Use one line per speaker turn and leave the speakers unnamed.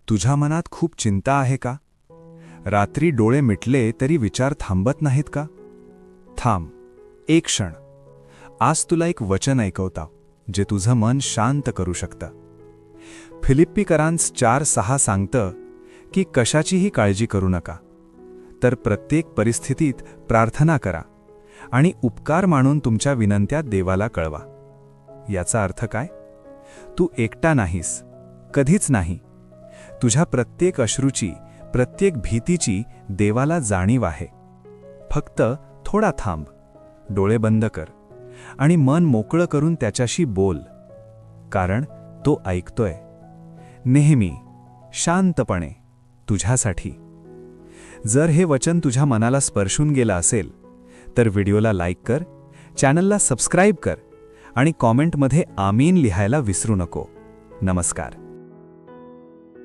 तुझ्या मनात खूप चिंता आहे का? रात्री डोळे मिटले तरी विचार थांबत नाहीत का? थांब, एक क्षण. आज तुला एक वचन ऐकवता जे तुझं मन शांत करू शकतं. फिलिप्पीकरांस 4:6 सांगतं की कशाचीही काळजी करू नका, तर प्रत्येक परिस्थितीत प्रार्थना करा आणि उपकार मानून तुमच्या विनंत्या देवाला कळवा. याचा अर्थ काय? तू एकटा नाहीस, कधीच नाही. तुझ्या प्रत्येक अश्रूची, प्रत्येक भीतीची देवाला जाणीव आहे. फक्त थोडा थांब, डोळे बंद कर आणि मन मोकळं करून त्याच्याशी बोल, कारण तो ऐकतोय. नेहमी शांतपणे तुझ्यासाठी. जर हे वचन तुझ्या मनाला स्पर्शून गेलं असेल तर व्हिडिओला लाईक कर, चॅनलला सबस्क्राईब कर आणि कॉमेंटमध्ये आमीन लिहायला विसरू नको. नमस्कार.